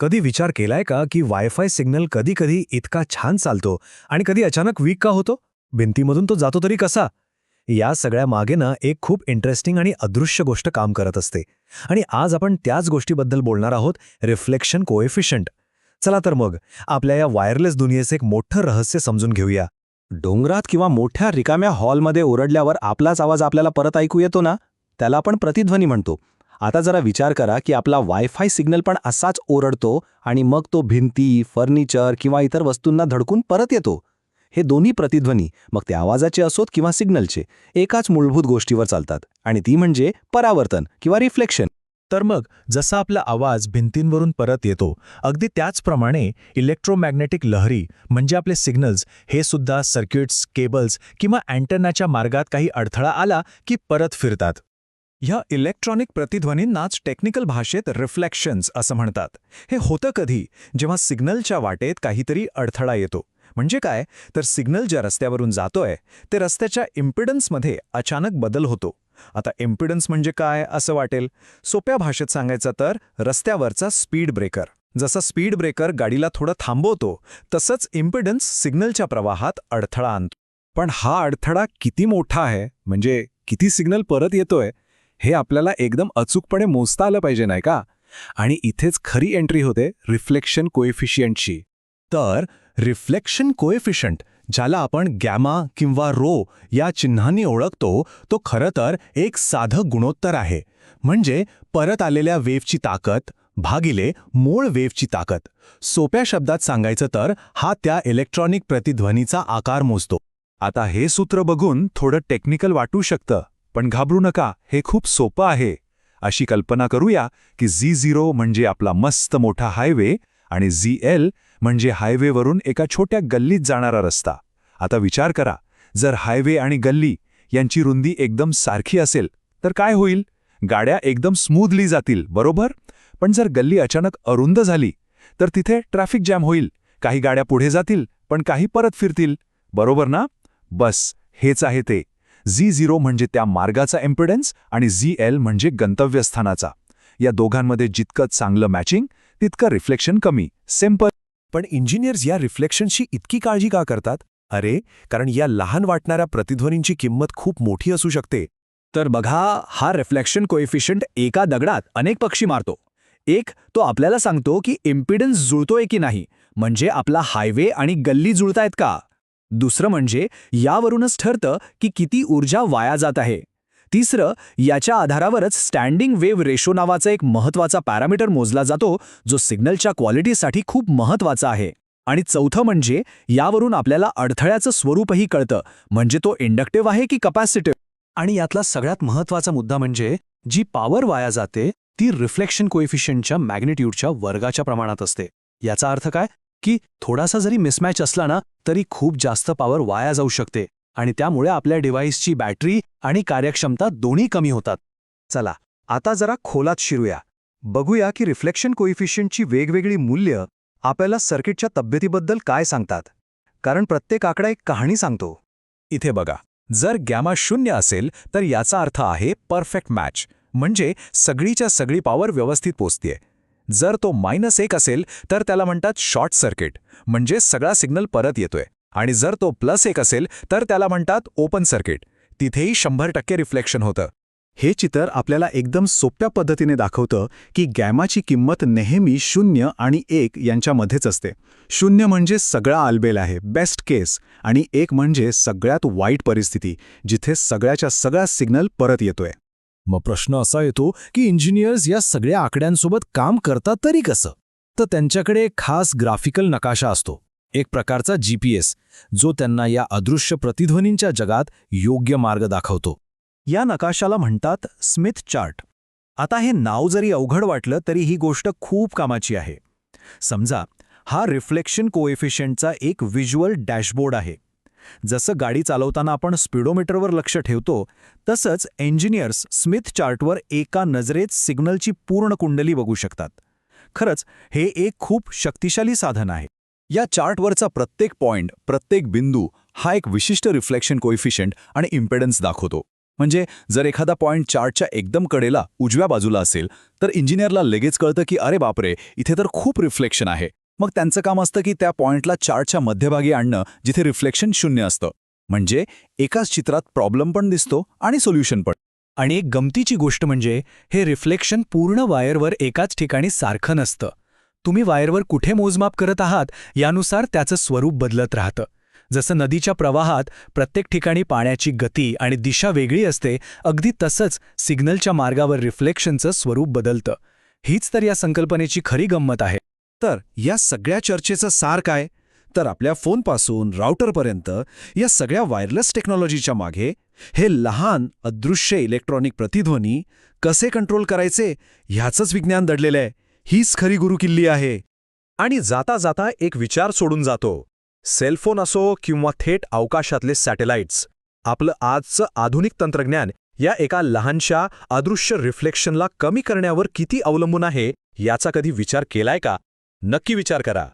कधी विचार केलाय का की वायफाय सिग्नल कधी कधी इतका छान चालतो आणि कधी अचानक वीक का होतो? भिंतीमधून तो जातो तरी कसा? या सगळ्या मागे ना एक खूप इंटरेस्टिंग आणि अदृश्य गोष्ट काम करत असते. आणि आज आपण त्याच गोष्टीबद्दल बोलणार आहोत, रिफ्लेक्शन कोएफिशियंट. चला तर मग आपल्या या वायरलेस दुनियेचं एक मोठं रहस्य समजून घेऊया. डोंगरात किंवा मोठ्या रिकाम्या हॉलमध्ये ओरडल्यावर आपलाच आवाज आपल्याला परत ऐकू येतो ना, त्याला आपण प्रतिध्वनी म्हणतो. आता जरा विचार करा की आपला वायफाय सिग्नल पण असाच ओरडतो आणि मग तो भिंती, फर्निचर किंवा इतर वस्तूंना धडकून परत येतो. हे दोन्ही प्रतिध्वनी, मग ते आवाजाचे असोत किंवा सिग्नलचे, एकाच मूलभूत गोष्टीवर चालतात आणि ती म्हणजे परावर्तन किंवा रिफ्लेक्शन. तर मग जसा आपला आवाज भिंतींवरून परत येतो, अगदी त्याचप्रमाणे इलेक्ट्रोमॅग्नेटिक लहरी म्हणजे आपले सिग्नल्स हे सुद्धा सर्किट्स, केबल्स किंवा अँटेनाच्या मार्गात काही अडथळा आला की परत फिरतात. ह्या इलेक्ट्रॉनिक प्रतिध्वनींनाच टेक्निकल भाषेत रिफ्लेक्शन्स असं म्हणतात. हे होतं कधी? जेव्हा सिग्नलच्या वाटेत काहीतरी अडथळा येतो. म्हणजे काय? तर सिग्नल ज्या रस्त्यावरून जातोय ते रस्त्याच्या इम्पिडन्समध्ये अचानक बदल होतो. आता इम्पिडन्स म्हणजे काय असं वाटेल. सोप्या भाषेत सांगायचं तर रस्त्यावरचा स्पीड ब्रेकर. जसा स्पीड ब्रेकर गाडीला थोडं थांबवतो, तसंच इम्पिडन्स सिग्नलच्या प्रवाहात अडथळा आणतो. पण हा अडथळा किती मोठा आहे, म्हणजे किती सिग्नल परत येतोय, हे आपल्याला एकदम अचूकपणे मोजता आलं पाहिजे, नाही का? आणि इथेच खरी एंट्री होते रिफ्लेक्शन कोएफिशियंटची. तर रिफ्लेक्शन कोएफिशियंट, ज्याला आपण गॅमा किंवा रो या चिन्हांनी ओळखतो, तो खरं तर एक साधं गुणोत्तर आहे. म्हणजे परत आलेल्या वेव्हची ताकद भागिले मूळ वेव्हची ताकद. सोप्या शब्दात सांगायचं तर हा त्या इलेक्ट्रॉनिक प्रतिध्वनीचा आकार मोजतो. आता हे सूत्र बघून थोडं टेक्निकल वाटू शकतं, पण घाबरू नका, हे खूप सोपं आहे. अशी कल्पना करूया की Z0 म्हणजे आपला मस्त मोठा हायवे आणि ZL म्हणजे हायवेवरून एका छोट्या गल्लीत जाणारा रस्ता. आता विचार करा, जर हायवे आणि गल्ली यांची रुंदी एकदम सारखी असेल तर काय होईल? गाड्या एकदम स्मूथली जातील, बरोबर? पण जर गल्ली अचानक अरुंद झाली तर तिथे ट्रॅफिक जॅम होईल. काही गाड्या पुढे जातील पण काही परत फिरतील, बरोबर ना? बस हेच आहे ते. Z0 म्हणजे त्या मार्गाचा इम्पिडन्स आणि ZL म्हणजे गंतव्यस्थानाचा. या दोघांमध्ये जितकं चांगलं मॅचिंग तितकं रिफ्लेक्शन कमी. सिंपल. पण इंजिनियर्स या रिफ्लेक्शनची इतकी काळजी का करतात? अरे, कारण या लहान वाटणाऱ्या प्रतिध्वनींची किंमत खूप मोठी असू शकते. तर बघा, हा रिफ्लेक्शन कोएफिशियंट एका दगडात अनेक पक्षी मारतो. एक, तो आपल्याला सांगतो की इम्पिडन्स जुळतोय की नाही, म्हणजे आपला हायवे आणि गल्ली जुळतायत का. दुसरं म्हणजे यावरूनच ठरतं की किती ऊर्जा वाया जात आहे. तिसरं, याच्या आधारावरच स्टँडिंग वेव्ह रेशो नावाचा एक महत्त्वाचा पॅरामीटर मोजला जातो, जो सिग्नलच्या क्वालिटीसाठी खूप महत्त्वाचा आहे. आणि चौथं म्हणजे यावरून आपल्याला अडथळ्याचं स्वरूपही कळतं, म्हणजे तो इंडक्टिव्ह आहे की कपॅसिटिव्ह. आणि यातला सगळ्यात महत्त्वाचा मुद्दा म्हणजे जी पॉवर वाया जाते ती रिफ्लेक्शन कोएफिशियंटच्या मॅग्निट्यूडच्या वर्गाच्या प्रमाणात असते. याचा अर्थ काय? की थोडासा जरी मिसमॅच असला ना, तरी खूप जास्त पॉवर वाया जाऊ शकते आणि त्यामुळे आपल्या डिव्हाइसची बॅटरी आणि कार्यक्षमता दोन्ही कमी होतात. चला, आता जरा खोलात शिरूया. बघूया की रिफ्लेक्शन कोएफिशियंटची वेगवेगळी मूल्य आपल्याला सर्किटच्या तब्येतीबद्दल काय सांगतात. कारण प्रत्येक आकडा एक कहाणी सांगतो. इथे बघा, जर गॅमा 0 असेल तर याचा अर्थ आहे परफेक्ट मॅच, म्हणजे सगळीच्या सगळी पॉवर व्यवस्थित पोचतेय. जर तो -1 असेल तर त्याला म्हणतात शॉर्ट सर्किट, म्हणजे सगळा सिग्नल परत येतोय. आणि जर तो +1 असेल तर त्याला म्हणतात ओपन सर्किट, तिथेही 100% रिफ्लेक्शन होतं. हे चित्र आपल्याला एकदम सोप्या पद्धतीने दाखवतं की गॅमाची किंमत नेहमी 0 आणि 1 यांच्यामध्येच असते. 0 म्हणजे सगळा आलबेल आहे, बेस्ट केस, आणि 1 म्हणजे सगळ्यात वाईट परिस्थिती, जिथे सगळ्याच्या सगळा सिग्नल परत येतोय. मग प्रश्न असा येतो की इंजिनियर्स या सगळ्या आकड्यांसोबत काम करतात तरी कसं? तर त्यांच्याकडे एक खास ग्राफिकल नकाशा असतो, एक प्रकारचा GPS, जो त्यांना या अदृश्य प्रतिध्वनींच्या जगात योग्य मार्ग दाखवतो. या नकाशाला म्हणतात स्मिथ चार्ट. आता हे नाव जरी अवघड वाटलं तरी ही गोष्ट खूप कामाची आहे. समजा हा रिफ्लेक्शन कोएफिशियंटचा एक व्हिज्युअल डॅशबोर्ड आहे. जसं गाडी चालवताना आपण स्पीडोमीटरवर लक्ष ठेवतो, तसंच इंजिनियर्स स्मिथ चार्टवर एका नजरेत सिग्नलची पूर्ण कुंडली बघू शकतात. खरंच हे एक खूप शक्तिशाली साधन आहे. या चार्टवरचा प्रत्येक पॉइंट, प्रत्येक बिंदू हा एक विशिष्ट रिफ्लेक्शन कोएफिशियंट आणि इम्पिडन्स दाखवतो. म्हणजे जर एखादा पॉइंट चार्टच्या एकदम कडेला उजव्या बाजूला असेल तर इंजिनियरला लगेच कळतं की अरे बापरे, इथे तर खूप रिफ्लेक्शन आहे. मग त्यांचं काम असतं की त्या पॉइंटला चार्टच्या मध्यभागी आणणं जिथे रिफ्लेक्शन 0 असतं. म्हणजे एकाच चित्रात प्रॉब्लेम पण दिसतो आणि सोल्युशन पण. आणि एक गमतीची गोष्ट म्हणजे हे रिफ्लेक्शन पूर्ण वायरवर एकाच ठिकाणी सारखं नसतं. तुम्ही वायरवर कुठे मोजमाप करत आहात यानुसार त्याचं स्वरूप बदलत राहतं. जसं नदीच्या प्रवाहात प्रत्येक ठिकाणी पाण्याची गती आणि दिशा वेगळी असते, अगदी तसंच सिग्नलच्या मार्गावर रिफ्लेक्शनचं स्वरूप बदलतं. हीच तर या संकल्पनेची खरी गंमत आहे. तर या सगळ्या चर्चेचं सार काय? तर आपल्या फोनपासून राउटरपर्यंत या सगळ्या वायरलेस टेक्नॉलॉजीच्या मागे हे लहान अदृश्य इलेक्ट्रॉनिक प्रतिध्वनी कसे कंट्रोल करायचे ह्याचंच विज्ञान दडलेलं आहे. हीच खरी गुरुकिल्ली आहे. आणि जाता जाता एक विचार सोडून जातो. सेलफोन असो किंवा थेट अवकाशातले सॅटेलाइट्स, आपलं आजचं आधुनिक तंत्रज्ञान या एका लहानशा अदृश्य रिफ्लेक्शनला कमी करण्यावर किती अवलंबून आहे याचा कधी विचार केलाय का? नक्की विचार करा.